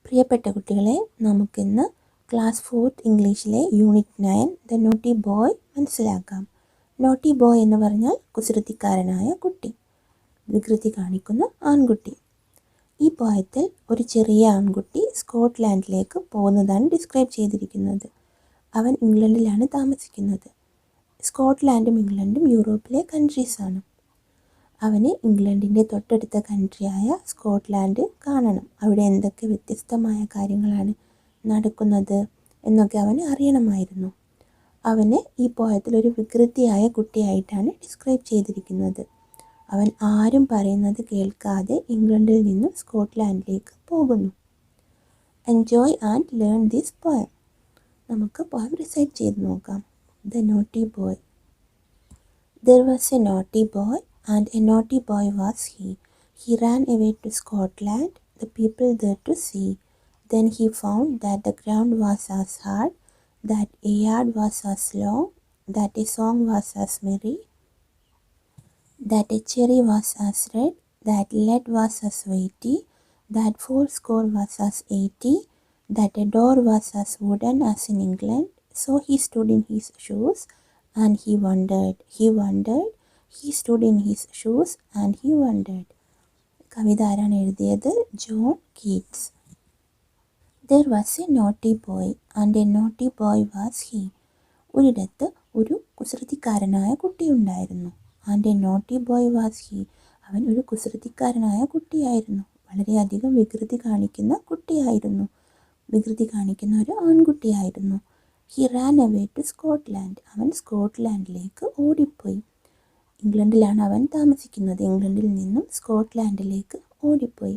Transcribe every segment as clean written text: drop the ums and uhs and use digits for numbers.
പ്രിയപ്പെട്ട കുട്ടികളെ, നമുക്കിന്ന് ക്ലാസ് 4 ഇംഗ്ലീഷിലെ യൂണിറ്റ് 9 ദ നോട്ടി ബോയ് മനസ്സിലാക്കാം. നോട്ടി ബോയ് എന്ന് പറഞ്ഞാൽ കുസൃതിക്കാരനായ കുട്ടി, വികൃതി കാണിക്കുന്ന ആൺകുട്ടി. ഈ പോയത്തിൽ ഒരു ചെറിയ ആൺകുട്ടി സ്കോട്ട്ലാൻഡിലേക്ക് പോകുന്നതാണ് ഡിസ്ക്രൈബ് ചെയ്തിരിക്കുന്നത്. അവൻ ഇംഗ്ലണ്ടിലാണ് താമസിക്കുന്നത്. സ്കോട്ട്ലാൻഡും ഇംഗ്ലണ്ടും യൂറോപ്പിലെ കൺട്രീസാണ്. അവന് ഇംഗ്ലണ്ടിൻ്റെ തൊട്ടടുത്ത കൺട്രിയായ സ്കോട്ട്ലാൻഡ് കാണണം. അവിടെ എന്തൊക്കെ വ്യത്യസ്തമായ കാര്യങ്ങളാണ് നടക്കുന്നത് എന്നൊക്കെ അവന് അറിയണമായിരുന്നു. അവന് ഈ പോയത്തിൽ ഒരു വികൃതിയായ കുട്ടിയായിട്ടാണ് ഡിസ്ക്രൈബ് ചെയ്തിരിക്കുന്നത്. അവൻ ആരും പറയുന്നത് കേൾക്കാതെ ഇംഗ്ലണ്ടിൽ നിന്നും സ്കോട്ട്ലാൻഡിലേക്ക് പോകുന്നു. Enjoy and learn this poem. നമുക്ക് പോയം റിസൈറ്റ് ചെയ്ത് നോക്കാം. The naughty boy. There was a naughty boy, and a naughty boy was he. He ran away to Scotland, the people there to see. Then he found that the ground was as hard, that a yard was as long, that a song was as merry, that a cherry was as red, that lead was as weighty, that 80 was as 80, that a door was as wooden as in England. So he stood in his shoes, and he wondered, he stood in his shoes and he wondered. കവിത ആരാണ് എഴുതിയത്? John Keats. There was a naughty boy, and a naughty boy was he. ഒരിടത്ത് ഒരു കുസൃതിക്കാരനായ കുട്ടിയുണ്ടായിരുന്നു. and a naughty boy was he. അവൻ ഒരു കുസൃതിക്കാരനായ കുട്ടിയായിരുന്നു. വളരെയധികം വികൃതി കാണിക്കുന്ന കുട്ടിയായിരുന്നു. വികൃതി കാണിക്കുന്ന ഒരു ആൺകുട്ടിയായിരുന്നു. He ran away to Scotland. അവൻ സ്കോട്ട്ലാൻഡിലേക്ക് ഓടിപ്പോയി. ഇംഗ്ലണ്ടിലാണ് അവൻ താമസിക്കുന്നത്. ഇംഗ്ലണ്ടിൽ നിന്നും സ്കോട്ട്ലാൻഡിലേക്ക് ഓടിപ്പോയി.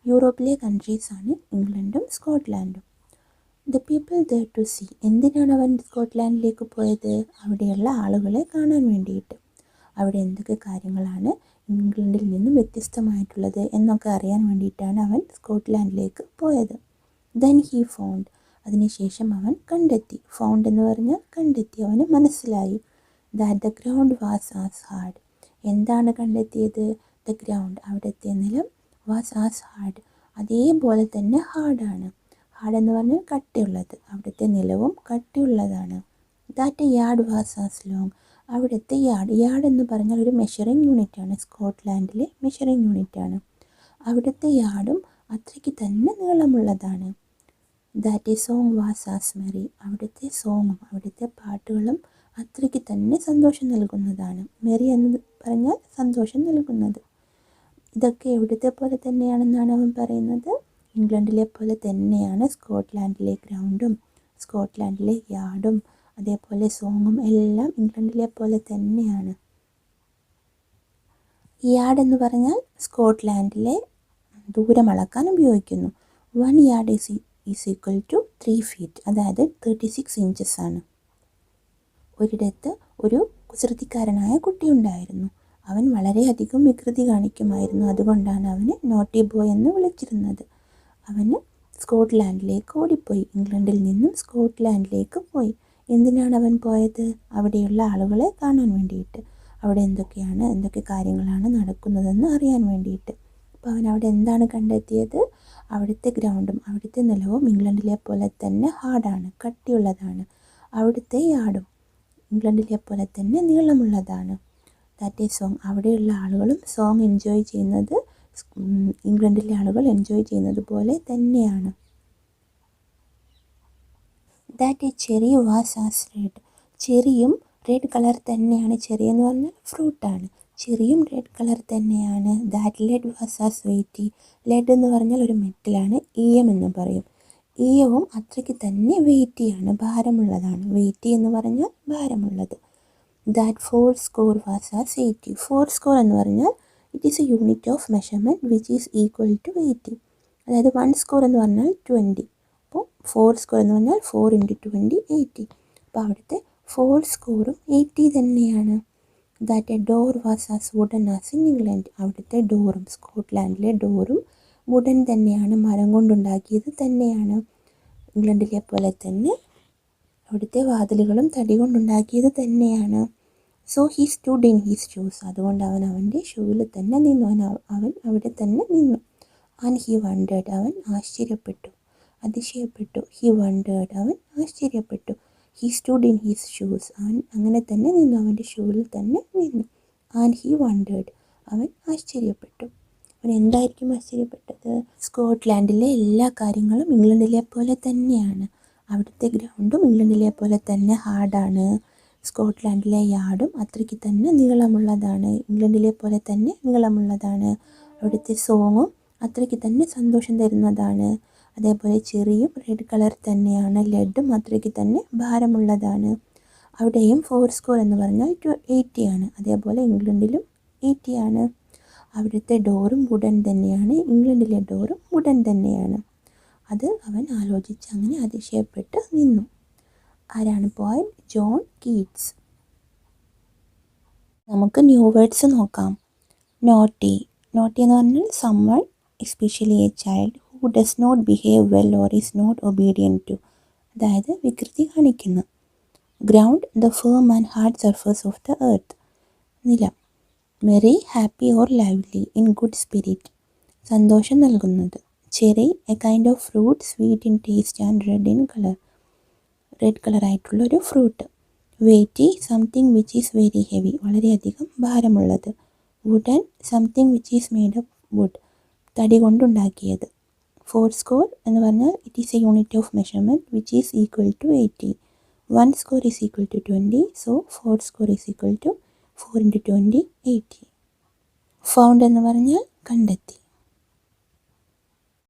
യൂറോപ്പിലെ കൺട്രീസാണ് ഇംഗ്ലണ്ടും സ്കോട്ട്ലാൻഡും. The people there to see. എന്തിനാണ് അവൻ സ്കോട്ട്ലാൻഡിലേക്ക് പോയത്? അവിടെയുള്ള ആളുകളെ കാണാൻ വേണ്ടിയിട്ട്. അവിടെ എന്തൊക്കെ കാര്യങ്ങളാണ് ഇംഗ്ലണ്ടിൽ നിന്നും വ്യത്യസ്തമായിട്ടുള്ളത് എന്നൊക്കെ അറിയാൻ വേണ്ടിയിട്ടാണ് അവൻ സ്കോട്ട്ലാൻഡിലേക്ക് പോയത്. Then he found. അതിനുശേഷം അവൻ കണ്ടെത്തി. ഫൗണ്ട് എന്ന് പറഞ്ഞാൽ കണ്ടെത്തി, അവന് മനസ്സിലായി. That the ground was as hard. എന്താണ് കണ്ടെത്തിയത്? ദ ഗ്രൗണ്ട്, അവിടുത്തെ നിലം, വാസ് ആസ് ഹാർഡ്, അതേപോലെ തന്നെ ഹാർഡാണ്. ഹാർഡ് എന്ന് പറഞ്ഞാൽ കട്ടിയുള്ളത്. അവിടുത്തെ നിലവും കട്ടിയുള്ളതാണ്. That a yard was as long. അവിടുത്തെ യാർഡ് എന്ന് പറഞ്ഞാൽ ഒരു മെഷറിംഗ് യൂണിറ്റാണ്. സ്കോട്ട്ലാൻഡിലെ മെഷറിംഗ് യൂണിറ്റാണ്. അവിടുത്തെ യാർഡും അത്രയ്ക്ക് തന്നെ നീളമുള്ളതാണ്. That a song was as merry. അവിടുത്തെ സോങ്ങും അവിടുത്തെ പാട്ടുകളും അത്രയ്ക്ക് തന്നെ സന്തോഷം നൽകുന്നതാണ്. മെറി എന്ന് പറഞ്ഞാൽ സന്തോഷം നൽകുന്നത്. ഇതൊക്കെ എവിടുത്തെ പോലെ തന്നെയാണെന്നാണ് അവൻ പറയുന്നത്. ഇംഗ്ലണ്ടിലെ പോലെ തന്നെയാണ് സ്കോട്ട്ലാൻഡിലെ ഗ്രൗണ്ടും സ്കോട്ട്ലാൻഡിലെ യാർഡും അതേപോലെ സോങ്ങും എല്ലാം ഇംഗ്ലണ്ടിലെ പോലെ തന്നെയാണ്. യാർഡ് എന്ന് പറഞ്ഞാൽ സ്കോട്ട്ലാൻഡിലെ ദൂരം അളക്കാൻ ഉപയോഗിക്കുന്നു. 1 yard is equal to 3 feet, അതായത് 36 inches ആണ്. ഒരിടത്ത് ഒരു കുസൃതിക്കാരനായ കുട്ടിയുണ്ടായിരുന്നു. അവൻ വളരെയധികം വികൃതി കാണിക്കുമായിരുന്നു. അതുകൊണ്ടാണ് അവന് നോട്ടി ബോയ് എന്ന് വിളിച്ചിരുന്നത്. അവന് സ്കോട്ട്ലാൻഡിലേക്ക് ഓടിപ്പോയി. ഇംഗ്ലണ്ടിൽ നിന്നും സ്കോട്ട്ലാൻഡിലേക്ക് പോയി. എന്തിനാണ് അവൻ പോയത്? അവിടെയുള്ള ആളുകളെ കാണാൻ വേണ്ടിയിട്ട്. അവിടെ എന്തൊക്കെ കാര്യങ്ങളാണ് നടക്കുന്നതെന്ന് അറിയാൻ വേണ്ടിയിട്ട്. അപ്പോൾ അവൻ അവിടെ എന്താണ് കണ്ടെത്തിയത്? അവിടുത്തെ ഗ്രൗണ്ടും അവിടുത്തെ നിലവും ഇംഗ്ലണ്ടിലെ പോലെ തന്നെ ഹാർഡാണ്, കട്ടിയുള്ളതാണ്. അവിടുത്തെ യാർഡും ഇംഗ്ലണ്ടിലെ പോലെ തന്നെ നീളമുള്ളതാണ്. That is song. അവിടെയുള്ള ആളുകളും സോങ് എൻജോയ് ചെയ്യുന്നത് ഇംഗ്ലണ്ടിലെ ആളുകൾ എൻജോയ് ചെയ്യുന്നത് പോലെ തന്നെയാണ്. That a cherry was as red. ചെറിയും റെഡ് കളർ തന്നെയാണ്. ചെറി എന്ന് പറഞ്ഞാൽ ഫ്രൂട്ടാണ്. ചെറിയും റെഡ് കളർ തന്നെയാണ്. That lead was as weighty. Lead എന്ന് പറഞ്ഞാൽ ഒരു മെറ്റലാണ്. ഈയം എന്ന് പറയും. ഈയവും അത്രയ്ക്ക് തന്നെ വെയ്റ്റിയാണ്, ഭാരമുള്ളതാണ്. വെയ്റ്റി എന്ന് പറഞ്ഞാൽ ഭാരമുള്ളത്. That 80 was as 80. 80 എന്ന് പറഞ്ഞാൽ it is a unit of measurement which is equal to 80. അതായത് 1 എന്ന് പറഞ്ഞാൽ 20. അപ്പോൾ 4 എന്ന് പറഞ്ഞാൽ 4 × 20 80. അപ്പോൾ അവിടുത്തെ 4 80 തന്നെയാണ്. That a door was as wooden as in England. അവിടുത്തെ ഡോറും സ്കോട്ട്ലാൻഡിലെ ഡോറും വുഡൻ തന്നെയാണ്, മരം കൊണ്ടുണ്ടാക്കിയത് തന്നെയാണ്. ഇംഗ്ലണ്ടിലെ പോലെ തന്നെ അവിടുത്തെ വാതിലുകളും തടി കൊണ്ടുണ്ടാക്കിയത് തന്നെയാണ്. So he stood in his shoes. അതുകൊണ്ട് അവൻ അവൻ്റെ ഷൂവിൽ തന്നെ നിന്നു. അവൻ അവിടെ തന്നെ നിന്നു. And he wondered. അവൻ ആശ്ചര്യപ്പെട്ടു. അതിശയപ്പെട്ടു. ഹി വണ്ടേർഡ്, അവൻ ആശ്ചര്യപ്പെട്ടു. He stood in his shoes, അവൻ അങ്ങനെ തന്നെ നിന്നു, അവൻ്റെ ഷൂവിൽ തന്നെ നിന്നു. ആൻഡ് ഹി വണ്ടേർഡ്, അവൻ ആശ്ചര്യപ്പെട്ടു. അവൻ എന്തായിരിക്കും ആശ്ചര്യപ്പെട്ടത്? സ്കോട്ട്ലാൻഡിലെ എല്ലാ കാര്യങ്ങളും ഇംഗ്ലണ്ടിലെ പോലെ തന്നെയാണ്. അവിടുത്തെ ഗ്രൗണ്ടും ഇംഗ്ലണ്ടിലെ പോലെ തന്നെ ഹാർഡാണ്. സ്കോട്ട്ലാൻഡിലെ യാർഡും അത്രയ്ക്ക് തന്നെ നീളമുള്ളതാണ്, ഇംഗ്ലണ്ടിലെ പോലെ തന്നെ നീളമുള്ളതാണ്. അവിടുത്തെ സോങ്ങും അത്രയ്ക്ക് തന്നെ സന്തോഷം തരുന്നതാണ്. അതേപോലെ ചെറിയും റെഡ് കളർ തന്നെയാണ്. ലെഡും അത്രയ്ക്ക് തന്നെ ഭാരമുള്ളതാണ്. അവിടെയും 4 സ്കോർ എന്ന് പറഞ്ഞാൽ 80 ആണ്. അതേപോലെ ഇംഗ്ലണ്ടിലും 80 ആണ്. അവിടുത്തെ ഡോറും വുഡൻ തന്നെയാണ്, ഇംഗ്ലണ്ടിലെ ഡോറും വുഡൻ തന്നെയാണ്. അത് അവൻ ആലോചിച്ച് അങ്ങനെ അതിശയപ്പെട്ട് നിന്നു. ആരാണ് പോയറ്റ്? John Keats. നമുക്ക് ന്യൂ വേർഡ്സ് നോക്കാം. നോട്ടി. നോട്ടി എന്ന് പറഞ്ഞാൽ someone, especially a child, who does not behave well or is not obedient to, അതായത് വികൃതി കാണിക്കുന്നു. Ground, the firm and hard surface of the earth, നിലം. Merry, happy or lively, in good spirit, സന്തോഷം നൽകുന്നത്. Cherry, a kind of fruit, sweet in taste and red in colour, red കളറായിട്ടുള്ളൊരു fruit. Weighty, something which is very heavy, വളരെയധികം ഭാരമുള്ളത്. Wooden, something which is made of wood, തടി കൊണ്ടുണ്ടാക്കിയത്. 4 score എന്ന് പറഞ്ഞാൽ it is a unit of measurement which is equal to 80. 1 score is equal to 20. So 4 score is equal to 4 × 20 80. Found എന്ന് പറഞ്ഞാൽ കണ്ടെത്തി.